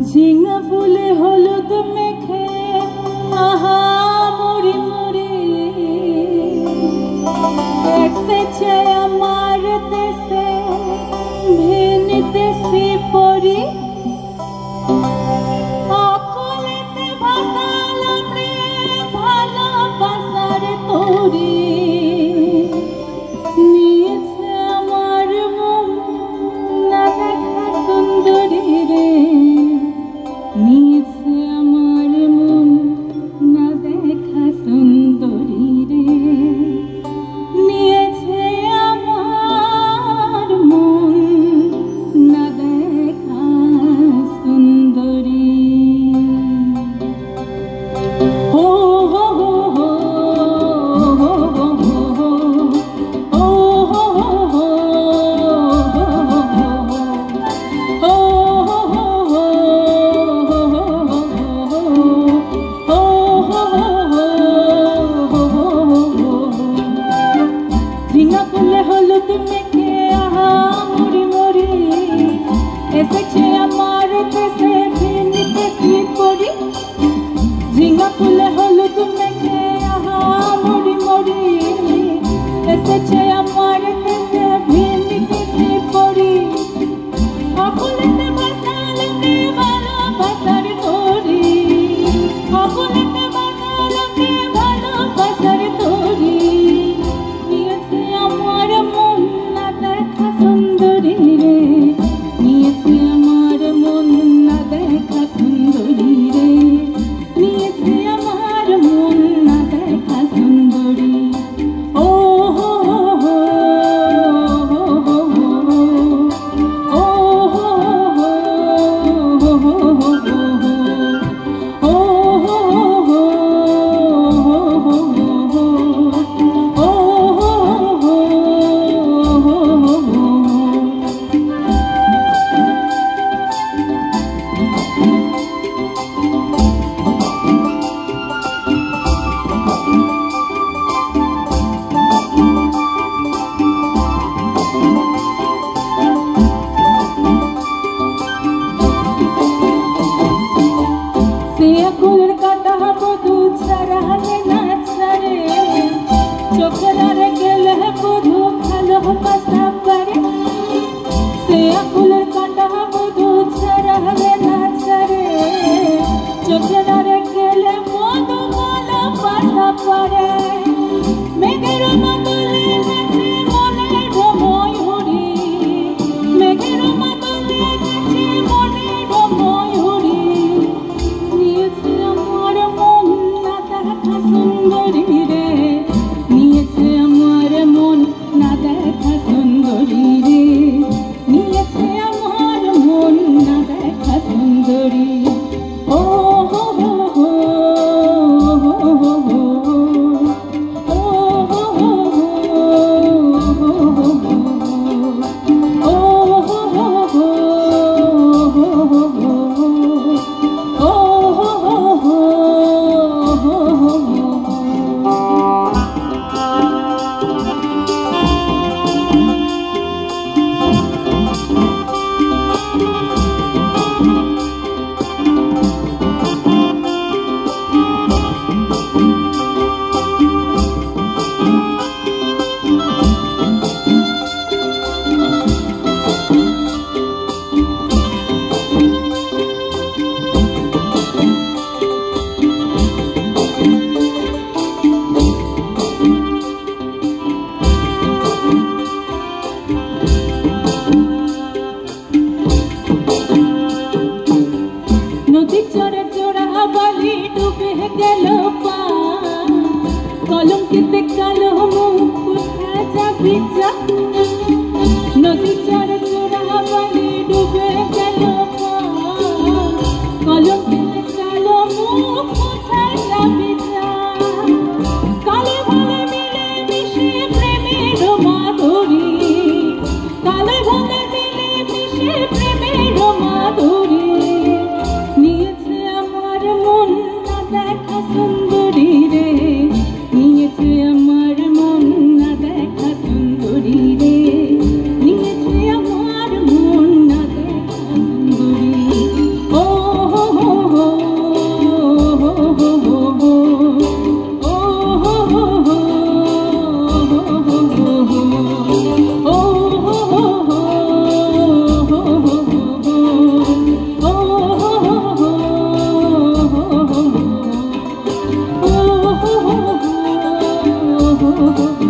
ঝিঙা ফুলে হলুদ মেখে আহা মরি মরি এসেছে আমার দেশে ভিন দেশি পরি অকলেতে ভাসালাম রে ভালোবাসার তরি নিয়েছে আমার মন না দেখা সুন্দরী রে নিয়েছে আমার মন না দেখা সুন্দরী রে নিয়েছে আমার মন না দেখা সুন্দরী ও হো হো হো ঝিঙা ফুলে হলুদ মেখে আহা মরি মরি এসেছে আমার দেশে ভিন দেশি পরি ঝিঙা ফুলে হলুদ মেখে আহা মরি মরি এসেছে আমার দেশে ভিন দেশি পরি অকলেতে ভাসালাম রে ভালোবাসার তরি অকলেতে ভাসালাম রে ভালোবাসার তরি নিয়েছে আমার মন না দেখা সুন্দরী রে নিয়েছে আমার মন না দেখা সুন্দরী রে নিয়েছে আমার মন না দেখা সুন্দরী ও হো হো হো ও হো হো ও ফুলের কাটা বধু ছাড়ালে না ছাড়ে চোখের আরে গেলে বধু ভালোবাসা পারে সে ফুলের কাটা বধু ছাড়ালে না ছাড়ে চোখের আরে গেলে বধু ভালোবাসা পারে মেঘের মাদলে নাচে মনের ময়ূরী মেঘের মাদলে নাচে মনের ময়ূরী নিয়েছে আমার মন না দেখা সুন্দরী রে নিয়েছে আমার মন না দেখা সুন্দরী রে নিয়েছে Oh